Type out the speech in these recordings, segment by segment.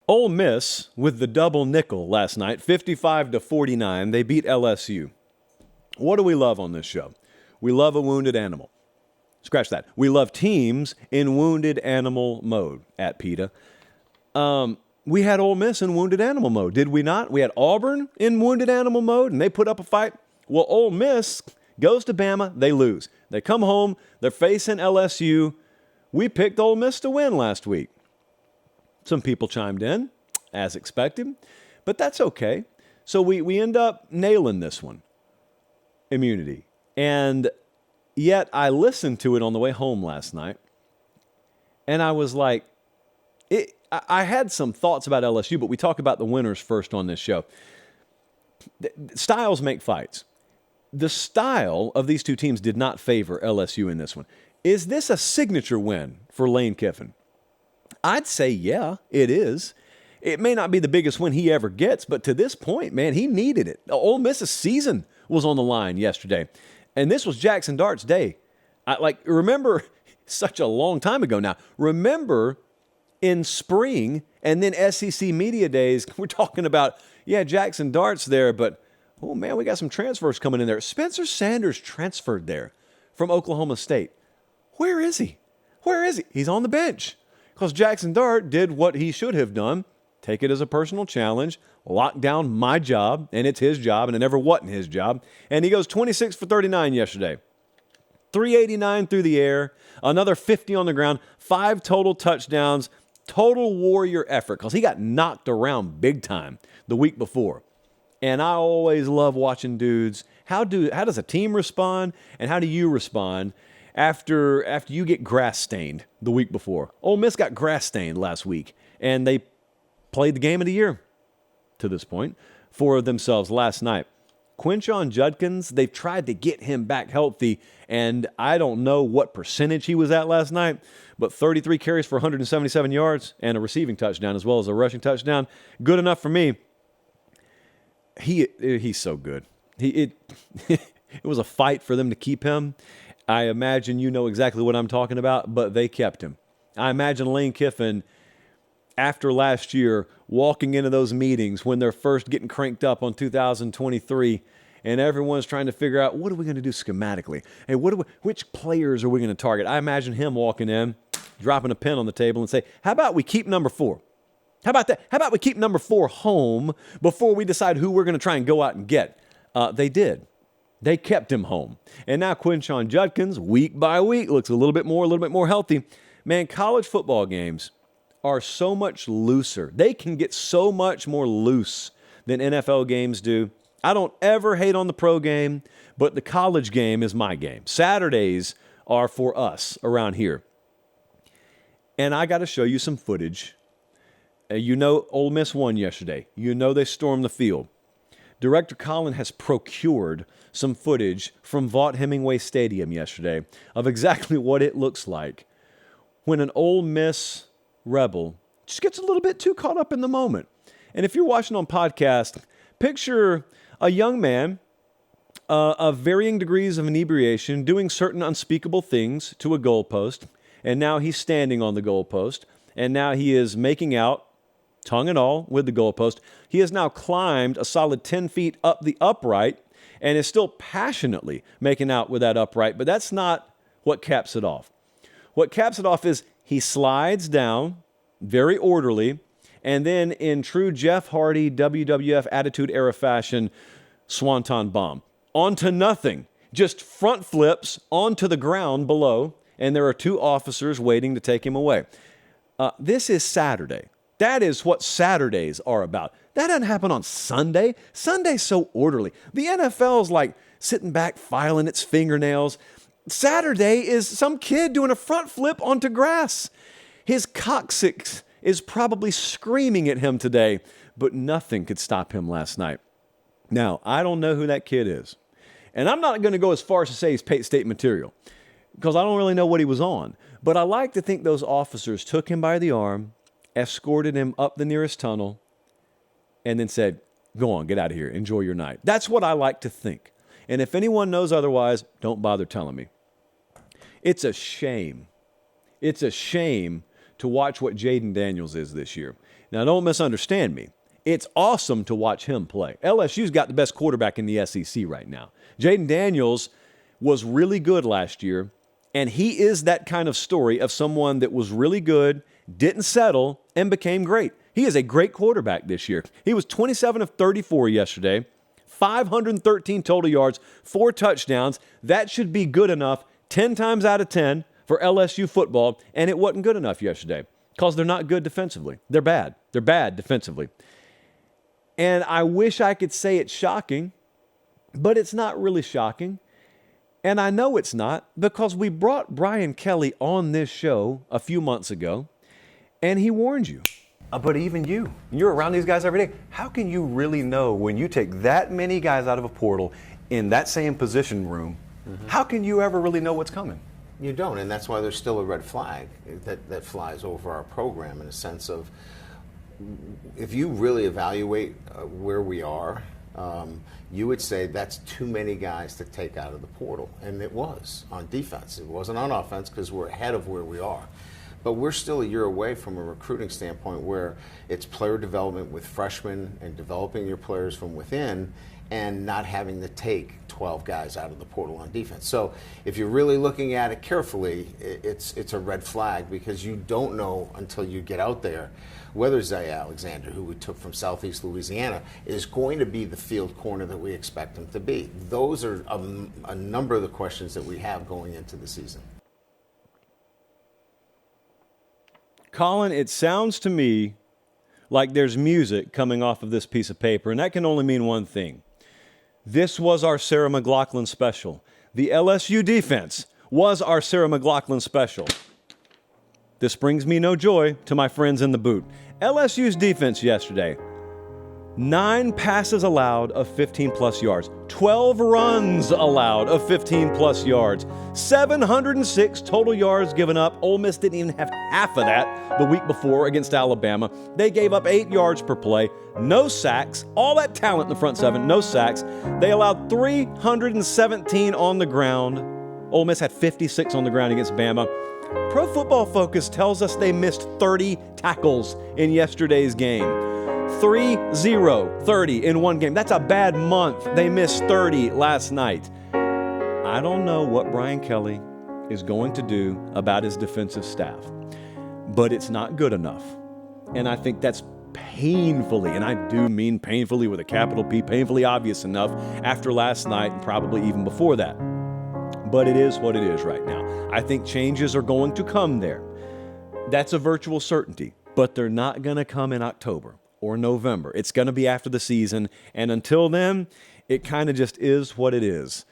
Ole Miss with the double nickel last night, 55-49. They beat LSU. What do we love on this show? We love a wounded animal. Scratch that. We love teams in wounded animal mode at PETA. We had Ole Miss in wounded animal mode, did we not? We had Auburn in wounded animal mode, and they put up a fight. Well, Ole Miss goes to Bama, they lose. They come home, they're facing LSU. We picked Ole Miss to win last week. Some people chimed in, as expected, but that's okay. So we end up nailing this one, immunity. And yet I listened to it on the way home last night, and I was like, I had some thoughts about LSU, but we talk about the winners first on this show. Styles make fights. The style of these two teams did not favor LSU in this one. Is this a signature win for Lane Kiffin? I'd say, yeah, it is. It may not be the biggest win he ever gets, but to this point, man, he needed it. Ole Miss's season was on the line yesterday, and this was Jackson Dart's day. Remember, such a long time ago now, remember in spring and then SEC media days, we're talking about, yeah, Jackson Dart's there, but, oh, man, we got some transfers coming in there. Spencer Sanders transferred there from Oklahoma State. Where is he? Where is he? He's on the bench because Jackson Dart did what he should have done, take it as a personal challenge, lock down my job, and it's his job, and it never wasn't his job. And he goes 26 for 39 yesterday. 389 through the air, another 50 on the ground, 5 total touchdowns, total warrior effort because he got knocked around big time the week before. And I always love watching dudes. How does a team respond, and how do you respond after you get grass stained the week before? Ole Miss got grass stained last week, and they played the game of the year to this point for themselves last night. Quinshon Judkins, they've tried to get him back healthy, and I don't know what percentage he was at last night, but 33 carries for 177 yards and a receiving touchdown as well as a rushing touchdown. Good enough for me. He's so good. It was a fight for them to keep him. I imagine you know exactly what I'm talking about, but they kept him. I imagine Lane Kiffin, after last year, walking into those meetings when they're first getting cranked up on 2023, and everyone's trying to figure out, what are we going to do schematically? Hey, which players are we going to target? I imagine him walking in, dropping a pen on the table and say, how about we keep number 4? How about that? How about we keep number 4 home before we decide who we're going to try and go out and get? They did. They kept him home. And now Quinshon Judkins, week by week, looks a little bit more healthy. Man, college football games are so much looser. They can get so much more loose than NFL games do. I don't ever hate on the pro game, but the college game is my game. Saturdays are for us around here. And I got to show you some footage. You know Ole Miss won yesterday. You know they stormed the field. Director Colin has procured some footage from Vaught-Hemingway Stadium yesterday of exactly what it looks like when an Ole Miss Rebel just gets a little bit too caught up in the moment. And if you're watching on podcast, picture a young man of varying degrees of inebriation doing certain unspeakable things to a goalpost, and now he's standing on the goalpost, and now he is making out, tongue and all, with the goalpost. He has now climbed a solid 10 feet up the upright and is still passionately making out with that upright, but that's not what caps it off. What caps it off is he slides down, very orderly, and then in true Jeff Hardy WWF Attitude Era fashion, swanton bomb. Onto nothing. Just front flips onto the ground below, and there are 2 officers waiting to take him away. This is Saturday. That is what Saturdays are about. That doesn't happen on Sunday. Sunday's so orderly. The NFL's like sitting back, filing its fingernails. Saturday is some kid doing a front flip onto grass. His coccyx is probably screaming at him today, but nothing could stop him last night. Now, I don't know who that kid is. And I'm not going to go as far as to say he's Pate State material because I don't really know what he was on. But I like to think those officers took him by the arm, escorted him up the nearest tunnel, and then said, go on, get out of here, enjoy your night. That's what I like to think. And if anyone knows otherwise, don't bother telling me. It's a shame. It's a shame to watch what Jayden Daniels is this year. Now, don't misunderstand me. It's awesome to watch him play. LSU's got the best quarterback in the SEC right now. Jayden Daniels was really good last year, and he is that kind of story of someone that was really good, didn't settle, and became great. He is a great quarterback this year. He was 27 of 34 yesterday, 513 total yards, 4 touchdowns. That should be good enough 10 times out of 10 for LSU football, and it wasn't good enough yesterday because they're not good defensively. They're bad. They're bad defensively. And I wish I could say it's shocking, but it's not really shocking. And I know it's not because we brought Brian Kelly on this show a few months ago, and he warned you. But even you're around these guys every day. How can you really know when you take that many guys out of a portal in that same position room, how can you ever really know what's coming? You don't, and that's why there's still a red flag that flies over our program in a sense of, if you really evaluate where we are, you would say that's too many guys to take out of the portal. And it was on defense. It wasn't on offense because we're ahead of where we are. But we're still a year away from a recruiting standpoint where it's player development with freshmen and developing your players from within and not having to take 12 guys out of the portal on defense. So if you're really looking at it carefully, it's a red flag because you don't know until you get out there whether Zay Alexander, who we took from Southeast Louisiana, is going to be the field corner that we expect him to be. Those are a number of the questions that we have going into the season. Colin, it sounds to me like there's music coming off of this piece of paper, and that can only mean one thing. This was our Sarah McLachlan special. The LSU defense was our Sarah McLachlan special. This brings me no joy to my friends in the booth. LSU's defense yesterday, 9 passes allowed of 15-plus yards, 12 runs allowed of 15-plus yards, 706 total yards given up. Ole Miss didn't even have half of that the week before against Alabama. They gave up 8 yards per play, no sacks, all that talent in the front seven, no sacks. They allowed 317 on the ground. Ole Miss had 56 on the ground against Bama. Pro Football Focus tells us they missed 30 tackles in yesterday's game. 30 in one game. That's a bad month. They missed 30 last night. I don't know what Brian Kelly is going to do about his defensive staff, but it's not good enough. And I think that's painfully, and I do mean painfully with a capital P, painfully obvious enough after last night and probably even before that. But it is what it is right now. I think changes are going to come there. That's a virtual certainty, but they're not going to come in October or November. It's going to be after the season, and until then, it kind of just is what it is.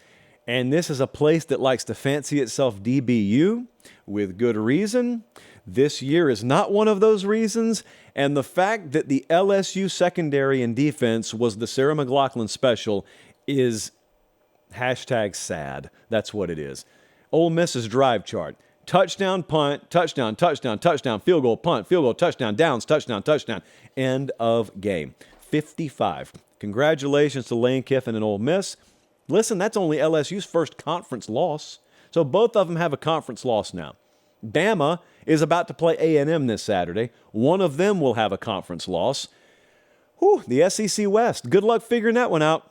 And this is a place that likes to fancy itself DBU with good reason. This year is not one of those reasons, and the fact that the LSU secondary and defense was the Sarah McLachlan special is #sad. That's what it is. Ole Miss's drive chart. Touchdown, punt, touchdown, touchdown, touchdown, field goal, punt, field goal, touchdown, downs, touchdown, touchdown. End of game. 55. Congratulations to Lane Kiffin and Ole Miss. Listen, that's only LSU's first conference loss. So both of them have a conference loss now. Bama is about to play A&M this Saturday. One of them will have a conference loss. Whew, the SEC West. Good luck figuring that one out.